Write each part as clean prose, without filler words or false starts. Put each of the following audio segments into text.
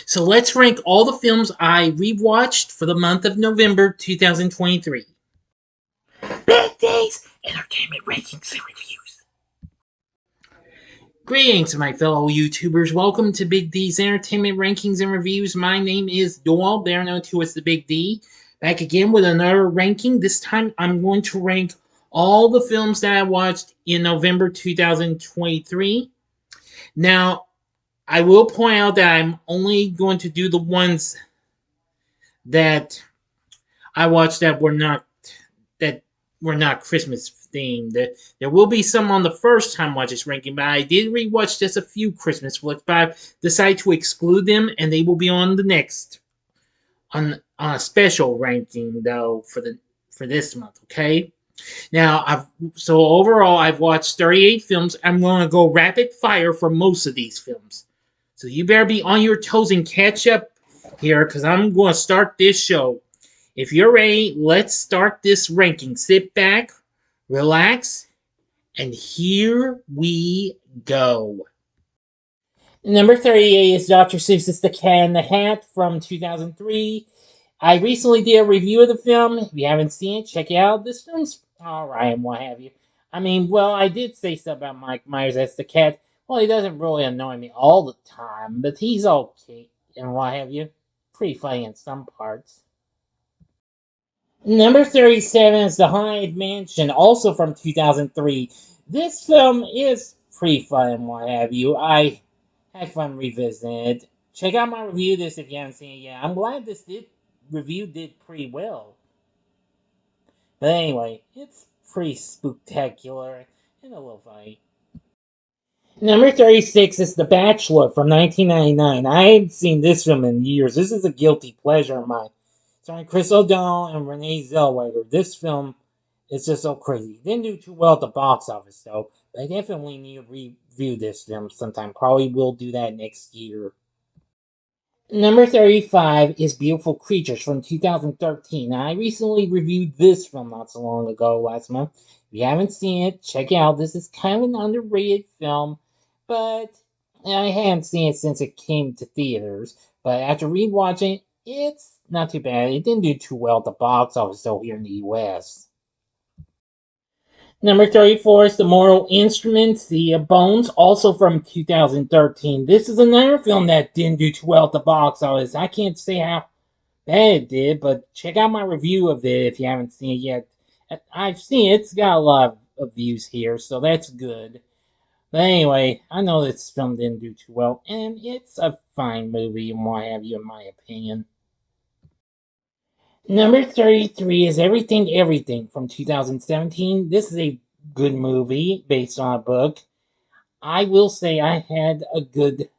So let's rank all the films I rewatched for the month of November 2023. Big D's Entertainment Rankings and Reviews. Greetings, my fellow YouTubers. Welcome to Big D's Entertainment Rankings and Reviews. My name is Doyle, better known to as the Big D. Back again with another ranking. This time I'm going to rank all the films that I watched in November 2023. Now, I will point out that I'm only going to do the ones that I watched that were not Christmas themed. There will be some on the first time watch this ranking, but I did rewatch just a few Christmas flicks, but I've decided to exclude them, and they will be on the next on a special ranking though for this month. Okay. Now so overall I've watched 38 films. I'm going to go rapid fire for most of these films, so you better be on your toes and catch up here because I'm going to start this show. If you're ready, let's start this ranking. Sit back, relax, and here we go. Number 38 is Dr. Seuss's The Cat in the Hat from 2003. I recently did a review of the film. If you haven't seen it, check it out. This film's alright and what have you. I mean, well, I did say stuff about Mike Myers as the cat. Well, he doesn't really annoy me all the time, but he's okay and what have you. Pretty funny in some parts. Number 37 is The Haunted Mansion, also from 2003. This film is pretty fun and what have you. I had fun revisiting it. Check out my review of this if you haven't seen it yet. I'm glad this review did pretty well. But anyway, it's pretty spectacular and a little funny. Number 36 is The Bachelor from 1999. I haven't seen this film in years. This is a guilty pleasure of mine. Starring Chris O'Donnell and Renee Zellweger. This film is just so crazy. It didn't do too well at the box office though. But I definitely need to review this film sometime. Probably will do that next year. Number 35 is Beautiful Creatures from 2013. Now, I recently reviewed this film not so long ago, last month. If you haven't seen it, check it out. This is kind of an underrated film, but I hadn't seen it since it came to theaters. But after rewatching it, it's not too bad. It didn't do too well at the box office though here in the US. Number 34 is The Mortal Instruments, The Bones, also from 2013. This is another film that didn't do too well at the box office. I can't say how bad it did, but check out my review of it if you haven't seen it yet. I've seen it. It's got a lot of views here, so that's good. But anyway, I know this film didn't do too well, and it's a fine movie and what have you, in my opinion. Number 33 is Everything Everything from 2017. This is a good movie based on a book. I will say I had a good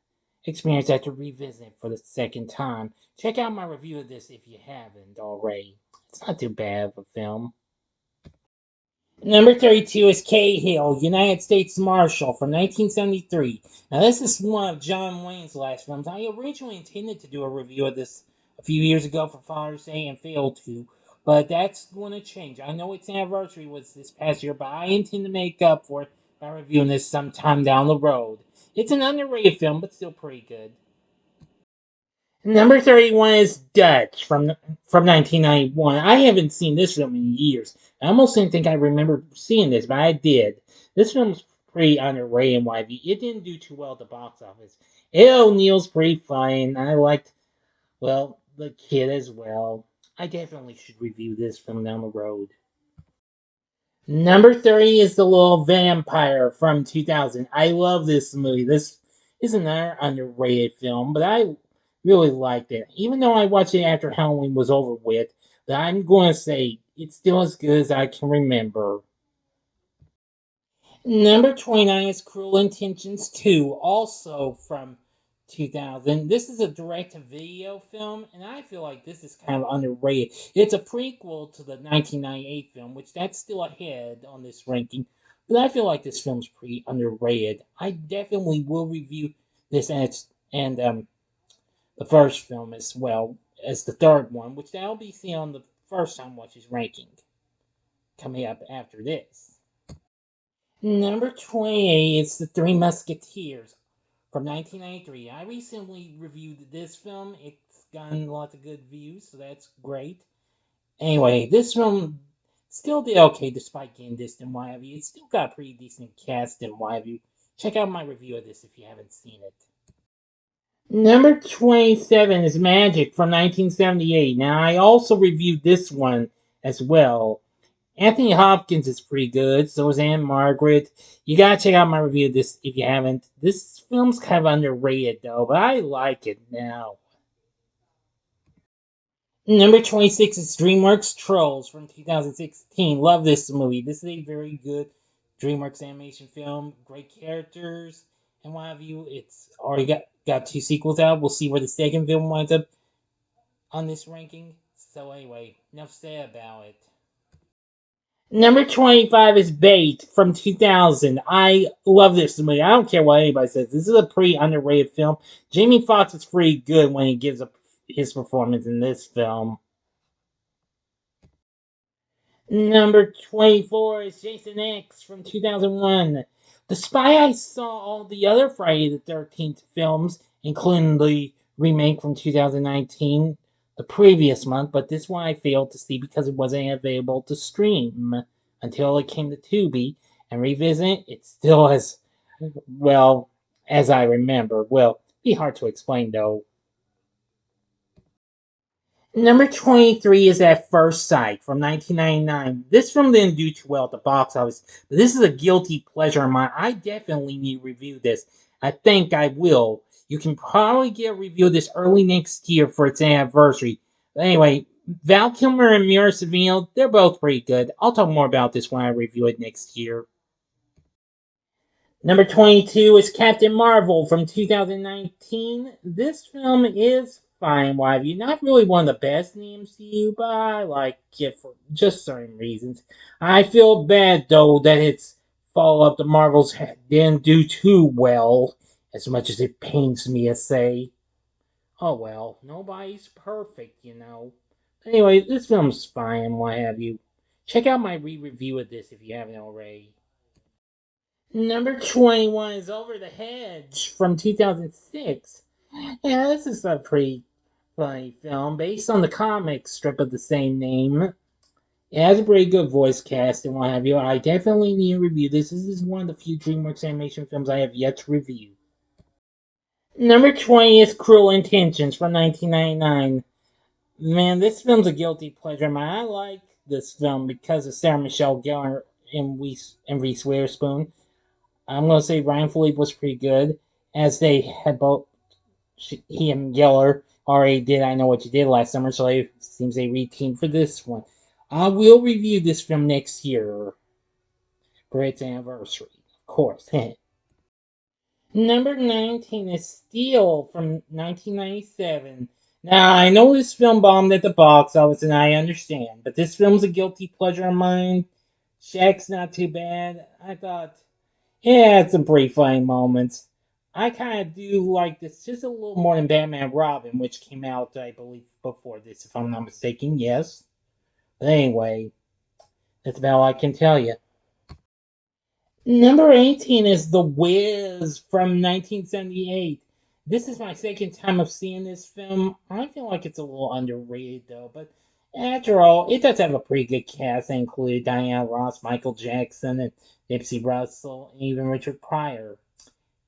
experience after revisiting it for the second time. Check out my review of this if you haven't already. It's not too bad of a film. Number 32 is Cahill, United States Marshal from 1973. Now, this is one of John Wayne's last films. I originally intended to do a review of this a few years ago for Father's Day and failed to, but that's going to change. I know its anniversary was this past year, but I intend to make up for it by reviewing this sometime down the road. It's an underrated film, but still pretty good. Number 31 is Dutch from 1991. I haven't seen this film in years. I almost didn't think I remember seeing this, but I did. This film's pretty underrated in my view. It didn't do too well at the box office. Ed O'Neill's pretty fine. I liked, well, the kid as well. I definitely should review this film down the road. Number 30 is The Little Vampire from 2000. I love this movie. This is another underrated film, but I really liked it. Even though I watched it after Halloween was over with, but I'm going to say it's still as good as I can remember. Number 29 is Cruel Intentions 2, also from 2000. This is a direct-to-video film, and I feel like this is kind of underrated. It's a prequel to the 1998 film, which that's still ahead on this ranking, but I feel like this film's pretty underrated. I definitely will review this and the first film as well as the third one, which I'll be seeing on the first time watches ranking coming up after this. Number 28 is The Three Musketeers from 1993. I recently reviewed this film. It's gotten lots of good views, so that's great. Anyway, this film still did okay despite getting dissed and what have you. It's still got a pretty decent cast and what have you. Check out my review of this if you haven't seen it. Number 27 is Magic from 1978. Now, I also reviewed this one as well. Anthony Hopkins is pretty good. So is Aunt Margaret. You gotta check out my review of this if you haven't. This film's kind of underrated though, but I like it now. Number 26 is DreamWorks Trolls from 2016. Love this movie. This is a very good DreamWorks animation film. Great characters and what have you. It's already got two sequels out. We'll see where the second film winds up on this ranking. So anyway, enough said about it. Number 25 is Bait from 2000. I love this movie. I don't care what anybody says. This is a pretty underrated film. Jamie Foxx is pretty good when he gives up his performance in this film. Number 24 is Jason X from 2001. Despite I saw all the other Friday the 13th films, including the remake from 2019, the previous month, but this one I failed to see because it wasn't available to stream until it came to Tubi. And revisit it still as well as I remember. Well, be hard to explain though. Number 23 is At First Sight from 1999. This film didn't do too well at the box office, but this is a guilty pleasure of mine. I definitely need to review this. I think I will. You can probably get a review of this early next year for its anniversary. But anyway, Val Kilmer and Mira Sorvino, they're both pretty good. I'll talk more about this when I review it next year. Number 22 is Captain Marvel from 2019. This film is fine, why have you? Not really one of the best in the MCU, but I like it for just certain reasons. I feel bad, though, that its follow up to Marvel's didn't do too well, as much as it pains me to say. Oh well, nobody's perfect, you know. Anyway, this film's fine, what have you. Check out my re-review of this if you haven't already. Number 21 is Over the Hedge from 2006. Yeah, this is a pretty funny film based on the comic strip of the same name. It has a pretty good voice cast and what have you. I definitely need to review this. This is one of the few DreamWorks animation films I have yet to review. Number 20 is Cruel Intentions from 1999. Man, this film's a guilty pleasure. Man, I like this film because of Sarah Michelle Gellar and Reese Witherspoon. I'm gonna say Ryan Phillippe was pretty good, as they had both he and Geller already did I Know What You Did last summer, so it seems they reteamed for this one. I will review this film next year for its anniversary, of course. Number 19 is Steel from 1997. Now, I know this film bombed at the box office, and I understand, but this film's a guilty pleasure of mine. Shaq's not too bad. I thought yeah, it's some pretty funny moments. I kind of do like this just a little more than Batman Robin, which came out, I believe, before this, if I'm not mistaken. Yes. But anyway, that's about all I can tell you. Number 18 is The Wiz from 1978. This is my second time of seeing this film. I feel like it's a little underrated, though, but after all, it does have a pretty good cast. They included Diana Ross, Michael Jackson, and Nipsey Russell, and even Richard Pryor.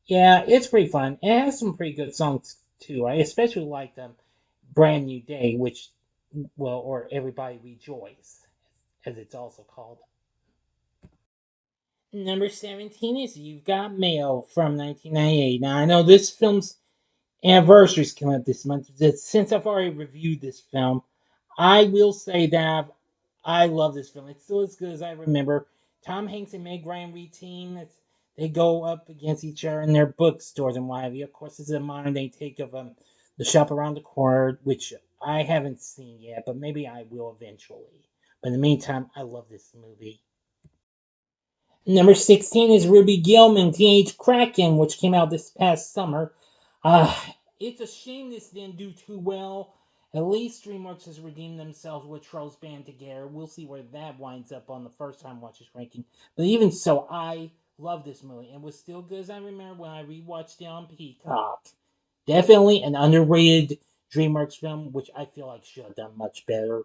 Yeah, it's pretty fun. It has some pretty good songs too. I especially like them Brand New Day, which well, or Everybody Rejoice, as it's also called. Number 17 is You've Got Mail from 1998. Now I know this film's anniversary's coming up this month. Since I've already reviewed this film, I will say that I love this film. It's still as good as I remember. Tom Hanks and Meg Ryan re-team. They go up against each other in their bookstores and what have you. Of course, this is a modern day take of The Shop Around the Corner, which I haven't seen yet, but maybe I will eventually. But in the meantime, I love this movie. Number 16 is Ruby Gillman, Teenage Kraken, which came out this past summer. Uh, it's a shame this didn't do too well. At least DreamWorks has redeemed themselves with Trolls Band Together. We'll see where that winds up on the first time watches ranking. But even so, I Love this movie. It was still good as I remember when I rewatched it on Peacock. Definitely an underrated DreamWorks film, which I feel like should have done much better.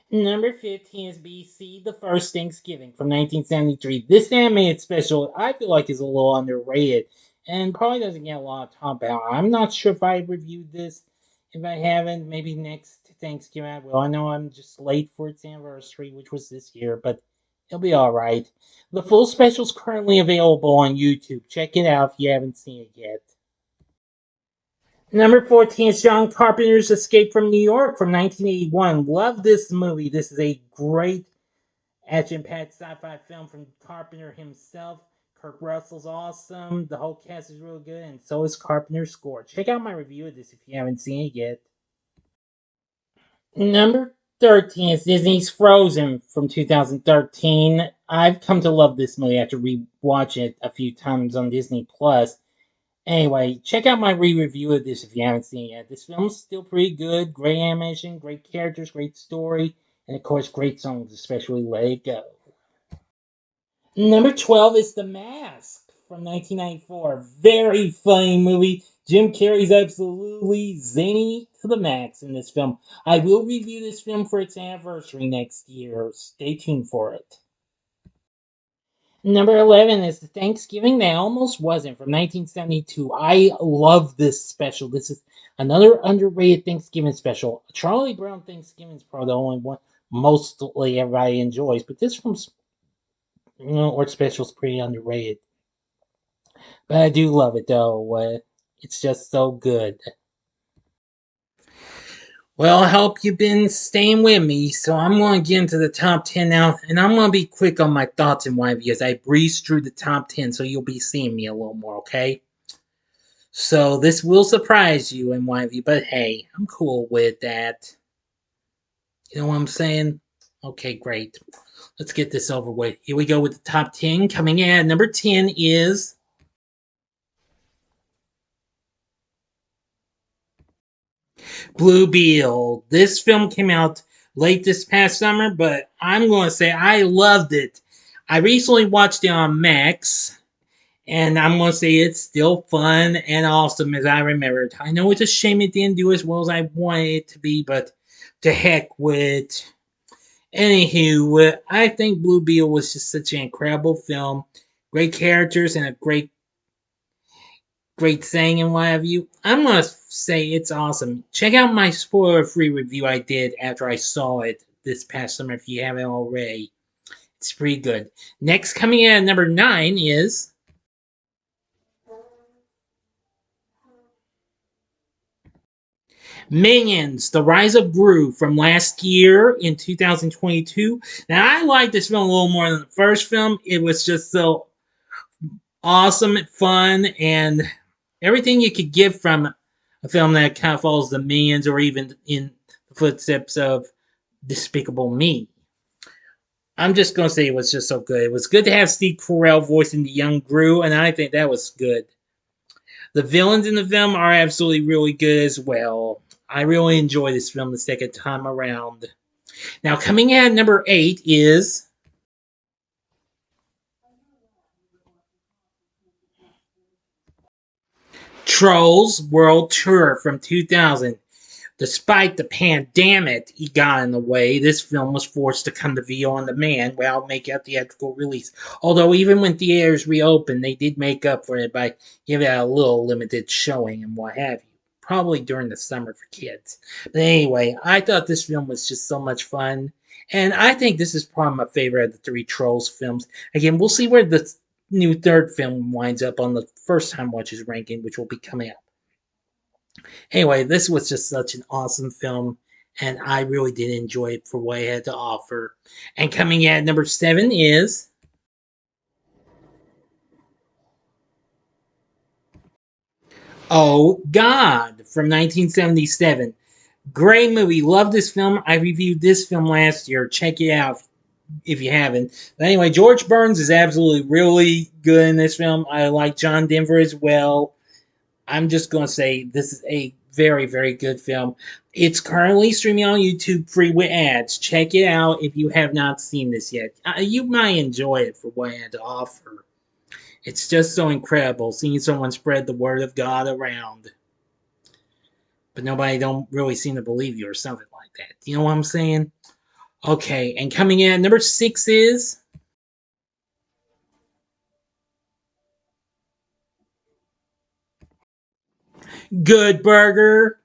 Number 15 is BC, The First Thanksgiving from 1973. This animated special, I feel like, is a little underrated and probably doesn't get a lot of talk about. I'm not sure if I reviewed this. If I haven't, maybe next Thanksgiving I will. I know I'm just late for its anniversary, which was this year, but it'll be alright. The full special is currently available on YouTube. Check it out if you haven't seen it yet. Number 14 is John Carpenter's Escape from New York from 1981. Love this movie. This is a great action-packed sci-fi film from Carpenter himself. Kurt Russell's awesome. The whole cast is really good, and so is Carpenter's score. Check out my review of this if you haven't seen it yet. Number 13 is Disney's Frozen from 2013. I've come to love this movie after rewatching it a few times on Disney Plus. Anyway, check out my re-review of this if you haven't seen it yet. This film's still pretty good. Great animation, great characters, great story, and of course, great songs, especially Let It Go. Number 12 is The Mask from 1994. Very funny movie. Jim Carrey's absolutely zany to the max in this film. I will review this film for its anniversary next year. Stay tuned for it. Number 11 is The Thanksgiving That Almost Wasn't from 1972. I love this special. This is another underrated Thanksgiving special. Charlie Brown Thanksgiving is probably the only one mostly everybody enjoys, but this film's, or special's pretty underrated. But I do love it though. It's just so good. Well, I hope you've been staying with me, so I'm going to get into the top 10 now, and I'm going to be quick on my thoughts and why as I breeze through the top 10, so you'll be seeing me a little more, okay? So this will surprise you and why, but hey, I'm cool with that. You know what I'm saying? Okay, great. Let's get this over with. Here we go with the top 10. Coming in at number 10 is Blue Beetle. This film came out late this past summer, but I'm going to say I loved it. I recently watched it on Max, and I'm going to say it's still fun and awesome as I remembered. I know it's a shame it didn't do as well as I wanted it to be, but to heck with it. Anywho, I think Blue Beetle was just such an incredible film. Great characters and a great saying and what have you. I'm going to say it's awesome. Check out my spoiler-free review I did after I saw it this past summer if you haven't already. It's pretty good. Next, coming in at number 9 is Minions, The Rise of Gru from last year in 2022. Now, I liked this film a little more than the first film. It was just so awesome, fun, and everything you could get from a film that kind of follows the Minions or even in the footsteps of Despicable Me. I'm just going to say it was just so good. It was good to have Steve Carell voicing the young Gru, and I think that was good. The villains in the film are absolutely really good as well. I really enjoy this film the second time around. Now, coming in at number 8 is Trolls World Tour from 2000. Despite the pandemic it got in the way, this film was forced to come to video on demand without making a theatrical release. Although even when theaters reopened, they did make up for it by giving it a little limited showing and what have you. Probably during the summer for kids. But anyway, I thought this film was just so much fun. And I think this is probably my favorite of the three Trolls films. Again, we'll see where the new third film winds up on the first time watches ranking, which will be coming up. Anyway, this was just such an awesome film, and I really did enjoy it for what it had to offer. And coming in at number 7 is Oh God from 1977. Great movie. Love this film. I reviewed this film last year. Check it out if you haven't. But anyway, George Burns is absolutely really good in this film. I like John Denver as well. I'm just going to say this is a very, very good film. It's currently streaming on YouTube free with ads. Check it out if you have not seen this yet. You might enjoy it for what it had to offer. It's just so incredible seeing someone spread the word of God around. But nobody don't really seem to believe you or something like that. You know what I'm saying? Okay, and coming in at number 6 is Good Burger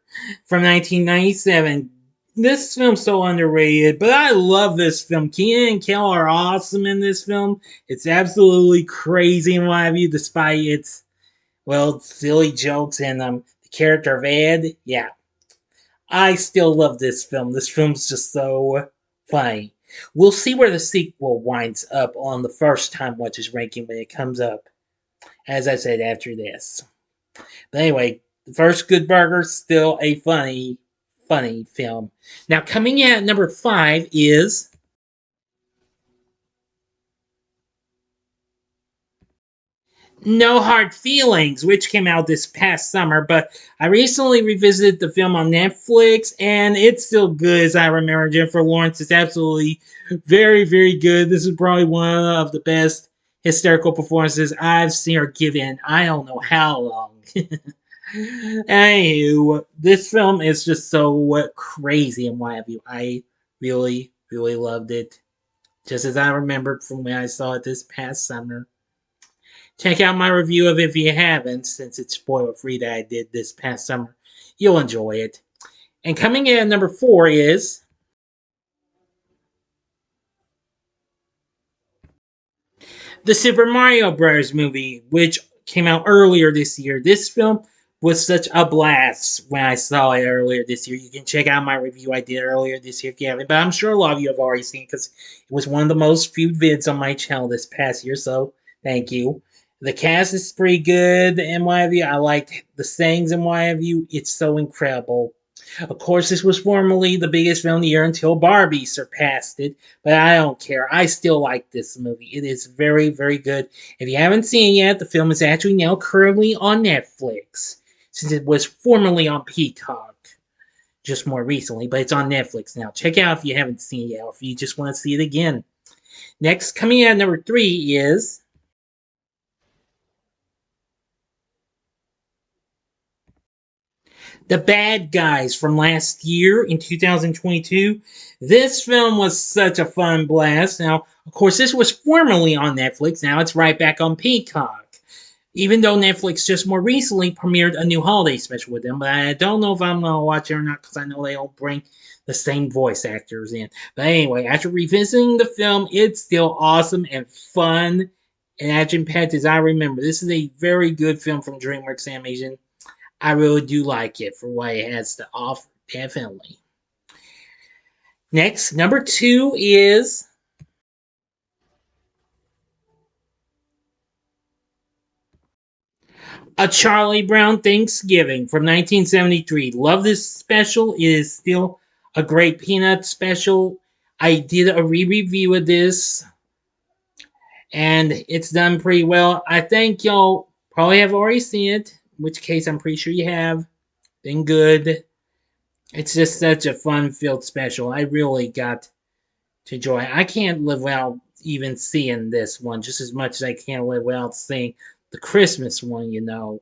from 1997. This film's so underrated, but I love this film. Kenan and Kel are awesome in this film. It's absolutely crazy in my view, despite its, well, silly jokes and the character of Ed. Yeah, I still love this film. This film's just so funny. We'll see where the sequel winds up on the first time watches ranking when it comes up, as I said after this. But anyway, the first Good Burger still a funny, funny film. Now coming in at number 5 is No Hard Feelings, which came out this past summer, but I recently revisited the film on Netflix, and it's still good as I remember. Jennifer Lawrence is absolutely very, very good. This is probably one of the best hysterical performances I've seen her give in I don't know how long. Anywho, this film is just so crazy and what have you. I really, really loved it. Just as I remembered from when I saw it this past summer. Check out my review of it if you haven't, since it's spoiler free that I did this past summer. You'll enjoy it. And coming in at number 4 is the Super Mario Bros. Movie, which came out earlier this year. This film was such a blast when I saw it earlier this year. You can check out my review I did earlier this year if you haven't, but I'm sure a lot of you have already seen it because it was one of the most viewed vids on my channel this past year, so thank you. The cast is pretty good and what have you. I liked the sayings and what have you. It's so incredible. Of course, this was formerly the biggest film of the year until Barbie surpassed it, but I don't care. I still like this movie. It is very, very good. If you haven't seen it yet, the film is actually now currently on Netflix, since it was formerly on Peacock just more recently, but it's on Netflix now. Check it out if you haven't seen it yet, or if you just want to see it again. Next, coming in at number 3 is The Bad Guys from last year in 2022. This film was such a fun blast. Now, of course, this was formerly on Netflix. Now it's right back on Peacock. Even though Netflix just more recently premiered a new holiday special with them, but I don't know if I'm going to watch it or not because I know they don't bring the same voice actors in. But anyway, after revisiting the film, it's still awesome and fun and action-packed as I remember. This is a very good film from DreamWorks Animation. I really do like it for what it has to offer, definitely. Next, number 2 is A Charlie Brown Thanksgiving from 1973. Love this special. It is still a great Peanut special. I did a re-review of this, and it's done pretty well. I think y'all probably have already seen it, in which case I'm pretty sure you have. Been good. It's just such a fun-filled special. I really got to enjoy. I can't live without even seeing this one just as much as I can't live without seeing the Christmas one, you know.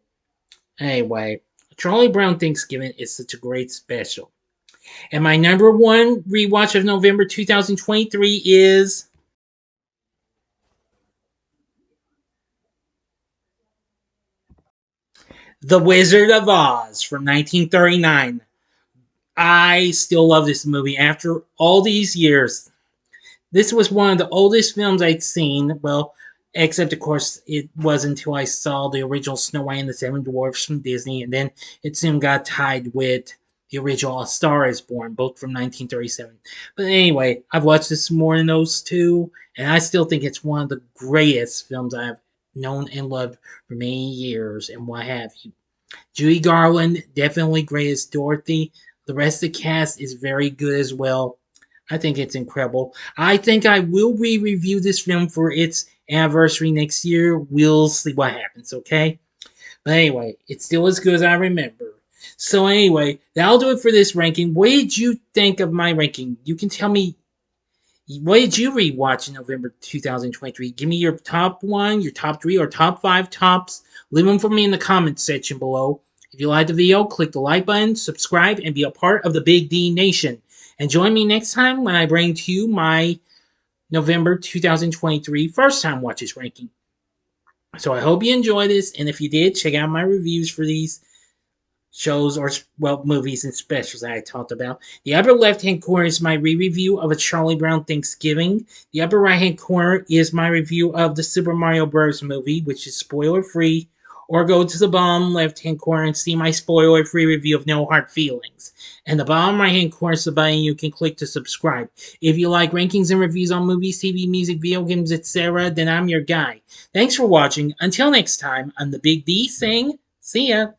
Anyway, Charlie Brown Thanksgiving is such a great special. And my number 1 rewatch of November 2023 is The Wizard of Oz from 1939. I still love this movie after all these years. This was one of the oldest films I'd seen. Well, except of course it was until I saw the original Snow White and the Seven Dwarfs from Disney, and then it soon got tied with the original A Star Is Born, both from 1937. But anyway, I've watched this more than those two, and I still think it's one of the greatest films I've known and loved for many years, and what have you. Judy Garland, definitely great as Dorothy. The rest of the cast is very good as well. I think it's incredible. I think I will re-review this film for its anniversary next year. We'll see what happens, okay? But anyway, it's still as good as I remember. So anyway, that'll do it for this ranking. What did you think of my ranking? You can tell me, what did you rewatch in November 2023? Give me your top one, your top three, or top five tops. Leave them for me in the comments section below. If you liked the video, click the like button, subscribe, and be a part of the Big D Nation. And join me next time when I bring to you my November 2023 first time watches ranking. So I hope you enjoyed this, and if you did, check out my reviews for these shows or, well, movies and specials that I talked about. The upper left hand corner is my re-review of a Charlie Brown Thanksgiving. The upper right hand corner is my review of the Super Mario Bros. Movie, which is spoiler free. Or go to the bottom left hand corner and see my spoiler free review of No Hard Feelings. And the bottom right hand corner is the button you can click to subscribe. If you like rankings and reviews on movies, TV, music, video games, etc., then I'm your guy. Thanks for watching. Until next time, I'm the Big D saying, see ya.